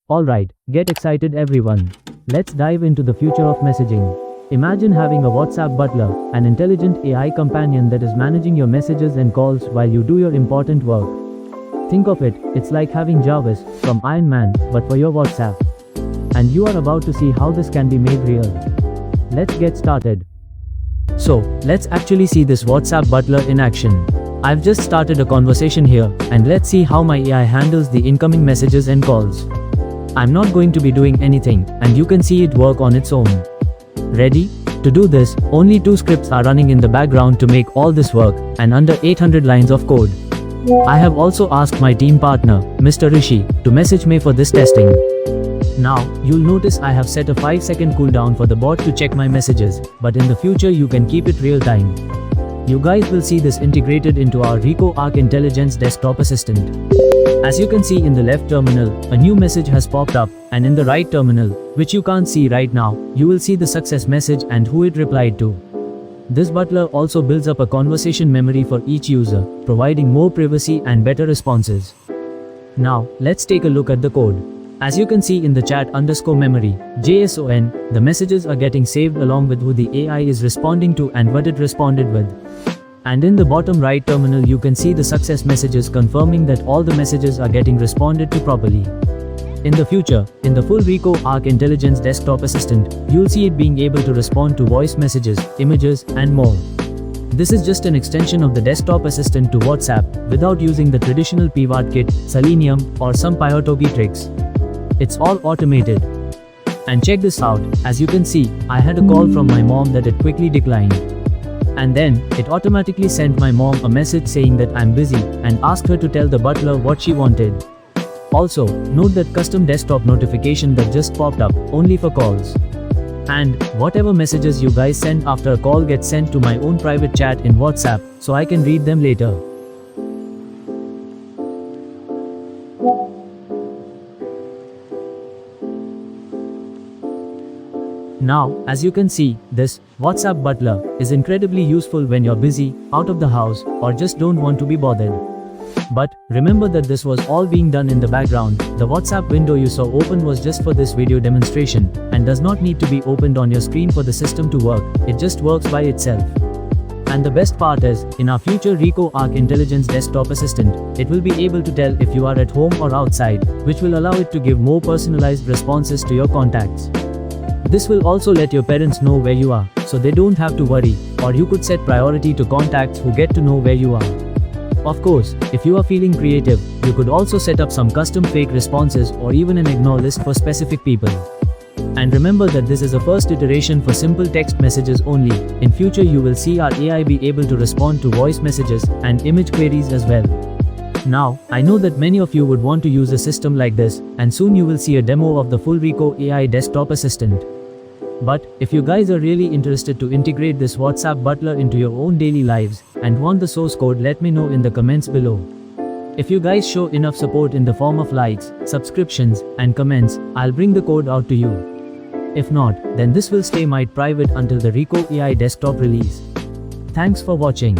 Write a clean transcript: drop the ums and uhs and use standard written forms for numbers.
Alright, get excited everyone. Let's dive into the future of messaging. Imagine having a WhatsApp butler, an intelligent AI companion that is managing your messages and calls while you do your important work. Think of it, it's like having JARVIS from Iron Man, but for your WhatsApp. And you are about to see how this can be made real. Let's get started. So, let's actually see this WhatsApp butler in action. I've just started a conversation here, and let's see how my AI handles the incoming messages and calls. I'm not going to be doing anything, and you can see it work on its own. Ready? To do this, only 2 scripts are running in the background to make all this work, and under 800 lines of code. I have also asked my team partner, Mr. Rishi, to message me for this testing. Now, you'll notice I have set a 5-second cooldown for the bot to check my messages, but in the future you can keep it real time. You guys will see this integrated into our Rico Arc Intelligence desktop assistant. As you can see in the left terminal, a new message has popped up, and in the right terminal, which you can't see right now, you will see the success message and who it replied to. This butler also builds up a conversation memory for each user, providing more privacy and better responses. Now, let's take a look at the code. As you can see in the chat_memory, JSON, the messages are getting saved along with who the AI is responding to and what it responded with. And in the bottom right terminal you can see the success messages confirming that all the messages are getting responded to properly. In the future, in the full Rico Arc Intelligence desktop assistant, you'll see it being able to respond to voice messages, images, and more. This is just an extension of the desktop assistant to WhatsApp, without using the traditional pivot kit, Selenium, or some PyOtopi tricks. It's all automated. And check this out, as you can see, I had a call from my mom that it quickly declined. And then, it automatically sent my mom a message saying that I'm busy, and asked her to tell the butler what she wanted. Also, note that custom desktop notification that just popped up, only for calls. And, whatever messages you guys send after a call gets sent to my own private chat in WhatsApp, so I can read them later. Now, as you can see, this WhatsApp butler is incredibly useful when you're busy, out of the house, or just don't want to be bothered. But remember that this was all being done in the background. The WhatsApp window you saw open was just for this video demonstration, and does not need to be opened on your screen for the system to work. It just works by itself. And the best part is, in our future Rico Arc Intelligence desktop assistant, it will be able to tell if you are at home or outside, which will allow it to give more personalized responses to your contacts. This will also let your parents know where you are, so they don't have to worry, or you could set priority to contacts who get to know where you are. Of course, if you are feeling creative, you could also set up some custom fake responses or even an ignore list for specific people. And remember that this is a first iteration for simple text messages only. In future you will see our AI be able to respond to voice messages and image queries as well. Now, I know that many of you would want to use a system like this, and soon you will see a demo of the full Rico AI desktop assistant. But, if you guys are really interested to integrate this WhatsApp butler into your own daily lives, and want the source code, let me know in the comments below. If you guys show enough support in the form of likes, subscriptions, and comments, I'll bring the code out to you. If not, then this will stay private until the Rico AI desktop release. Thanks for watching.